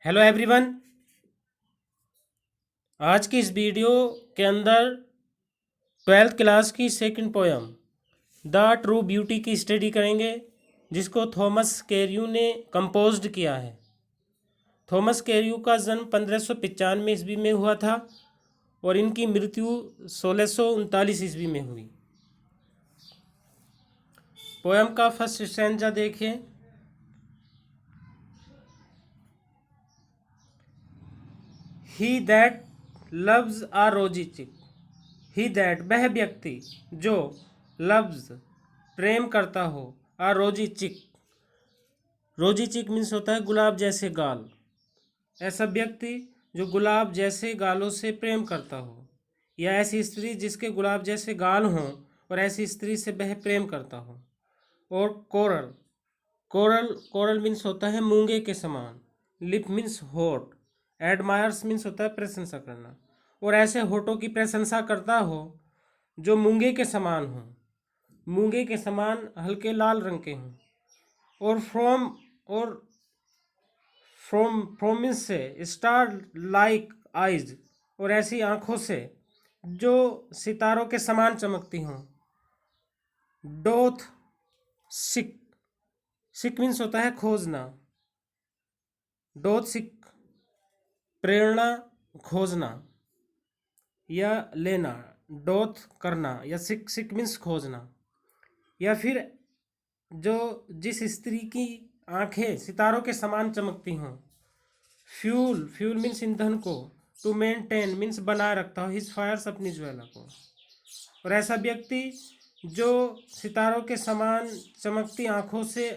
Hello everyone. आज की इस वीडियो के अंदर 12th क्लास की second poem the true beauty की स्टडी करेंगे, जिसको थॉमस कैर्यू ने कंपोज्ड किया है। थॉमस कैर्यू का जन्म 1595 ईस्वी में हुआ था और इनकी मृत्यु 1639 ईस्वी में हुई। पोयम का फर्स्ट स्टैंजा देखिए। ही दैट लव्स आ रोजी चिक। ही दैट वह व्यक्ति जो लव्स प्रेम करता हो आ रोजी चिक। रोजी चिक मीन्स होता है गुलाब जैसे गाल। ऐसा व्यक्ति जो गुलाब जैसे गालों से प्रेम करता हो, या ऐसी स्त्री जिसके गुलाब जैसे गाल हों और ऐसी स्त्री से वह प्रेम करता हो। और कोरल कोरल कोरल मीन्स होता है मूंगे के समान। लिप मीन्स होठ। एडमायर्स मीन्स होता है प्रशंसा करना, और ऐसे होठों की प्रशंसा करता हो जो मूंगे के समान हो, मूंगे के समान हल्के लाल रंग के हों। और फ्रॉम मीन्स से स्टार लाइक आइज, और ऐसी आंखों से जो सितारों के समान चमकती हों। डोथ सिक सिक मीन्स होता है खोजना। डोथ सिक प्रेरणा खोजना या लेना। डोथ करना या सिक सिक मीन्स खोजना। या फिर जो जिस स्त्री की आंखें सितारों के समान चमकती हों। फ्यूल फ्यूल मीन्स ईंधन को। टू मेंटेन मीन्स बनाए रखता हो हिज फायर्स अपनी ज्वाला को। और ऐसा व्यक्ति जो सितारों के समान चमकती आंखों से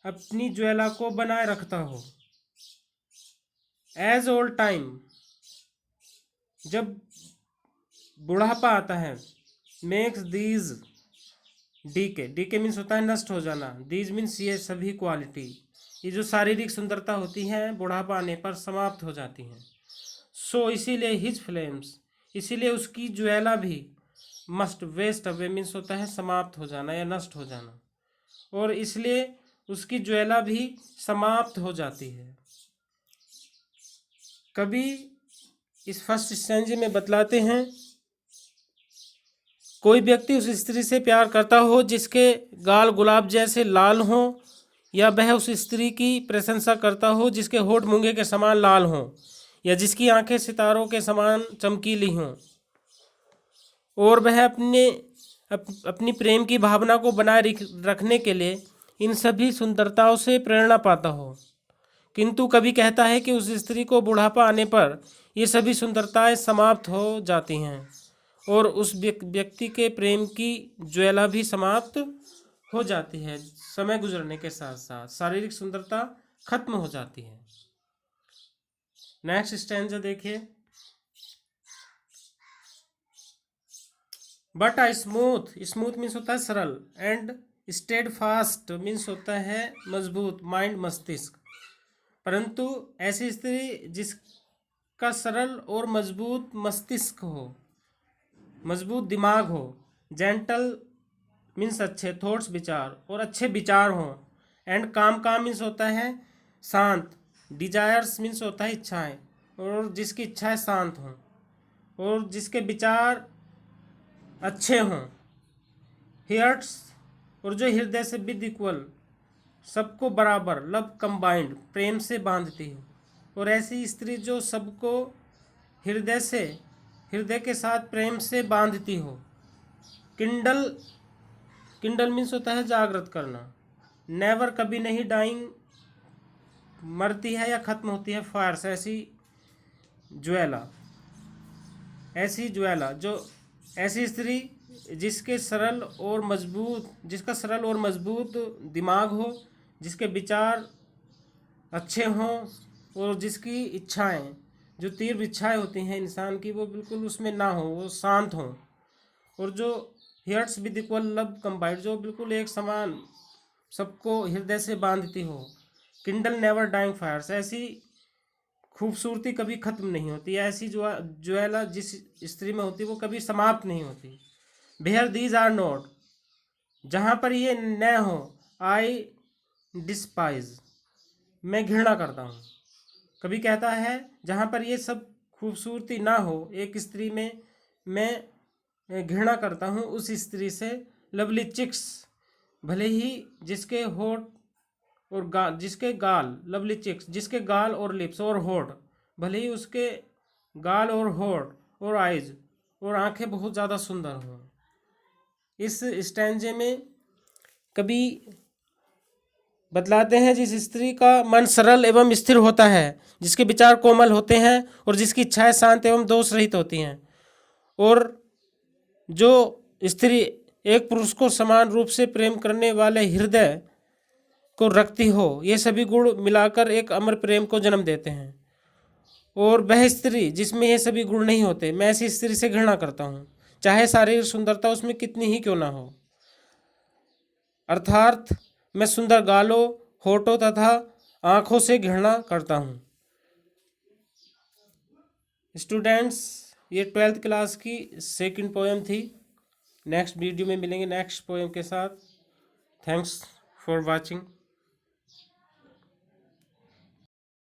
अपनी ज्वाला को बनाए रखता हो। एज ओल्ड टाइम जब बुढ़ापा आता है। Makes these decay decay means होता है नष्ट हो जाना। दीज मीन्स ये सभी क्वालिटी, ये जो शारीरिक सुंदरता होती है बुढ़ापा आने पर समाप्त हो जाती हैं। सो इसीलिए हिज फ्लेम्स, इसीलिए उसकी ज्वाला भी मस्ट वेस्ट अवे मीन्स होता है समाप्त हो जाना या नष्ट हो जाना, और इसलिए उसकी ज्वाला भी समाप्त हो जाती है। कभी इस फर्स्ट स्टैंजे में बतलाते हैं, कोई व्यक्ति उस स्त्री से प्यार करता हो जिसके गाल गुलाब जैसे लाल हों, या वह उस स्त्री की प्रशंसा करता हो जिसके होठ मूंगे के समान लाल हों, या जिसकी आंखें सितारों के समान चमकीली हों, और वह अपनी प्रेम की भावना को बनाए रखने के लिए इन सभी सुंदरताओं से प्रेरणा पाता हो। किंतु कभी कहता है कि उस स्त्री को बुढ़ापा आने पर ये सभी सुंदरताएं समाप्त हो जाती हैं, और उस व्यक्ति के प्रेम की ज्वाला भी समाप्त हो जाती है। समय गुजरने के साथ साथ शारीरिक सुंदरता खत्म हो जाती है। नेक्स्ट स्टैंजा देखिए। But a smooth smooth means होता है सरल, एंड स्टेड फास्ट मीन्स होता है मजबूत माइंड मस्तिष्क। परंतु ऐसी स्त्री जिसका सरल और मजबूत मस्तिष्क हो, मजबूत दिमाग हो। जेंटल मीन्स अच्छे थॉट्स विचार, और अच्छे विचार हों। एंड काम काम मीन्स होता है शांत। डिजायर्स मीन्स होता है इच्छाएं, और जिसकी इच्छाएं शांत हों और जिसके विचार अच्छे हों। हियर्ट्स, और जो हृदय से विद इक्वल सबको बराबर लव कंबाइंड प्रेम से बांधती हो। और ऐसी स्त्री जो सबको हृदय के साथ प्रेम से बांधती हो। किंडल किंडल मीन्स होता है जागृत करना। नेवर कभी नहीं डाइंग मरती है या खत्म होती है फायर्स ज्वाला ऐसी ज्वाला जो ऐसी स्त्री जिसका सरल और मजबूत दिमाग हो, जिसके विचार अच्छे हों, और जिसकी इच्छाएं जो तीव्र इच्छाएं होती हैं इंसान की वो बिल्कुल उसमें ना हो, वो शांत हों। और जो हियर्ट्स विद इक्वल लव कंबाइंड जो बिल्कुल एक समान सबको हृदय से बांधती हो। किंडल नेवर डाइंग फायर्स ऐसी खूबसूरती कभी खत्म नहीं होती। ऐसी ज्वाला जिस स्त्री में होती वो कभी समाप्त नहीं होती। वेयर दीज आर नॉट, जहाँ पर ये न हो। आई डिस्पाइज, मैं घृणा करता हूँ। कभी कहता है जहाँ पर ये सब खूबसूरती ना हो, एक स्त्री में मैं घृणा करता हूँ उस स्त्री से। लवली चिक्स, भले ही जिसके होठ और जिसके गाल, लवली चिक्स जिसके गाल और लिप्स और होठ, भले ही उसके गाल और होठ और आइज और आंखें बहुत ज़्यादा सुंदर हों। इस स्टैंजे में कभी बतलाते हैं जिस स्त्री का मन सरल एवं स्थिर होता है, जिसके विचार कोमल होते हैं और जिसकी इच्छाएं शांत एवं दोष रहित होती हैं, और जो स्त्री एक पुरुष को समान रूप से प्रेम करने वाले हृदय को रखती हो, ये सभी गुण मिलाकर एक अमर प्रेम को जन्म देते हैं। और वह स्त्री जिसमें ये सभी गुण नहीं होते, मैं ऐसी स्त्री से घृणा करता हूँ, चाहे शारीरिक सुंदरता उसमें कितनी ही क्यों ना हो। अर्थात मैं सुंदर गालों, होठों तथा आँखों से घृणा करता हूँ। स्टूडेंट्स, ये 12th क्लास की सेकंड पोएम थी। नेक्स्ट वीडियो में मिलेंगे नेक्स्ट पोएम के साथ। Thanks for watching.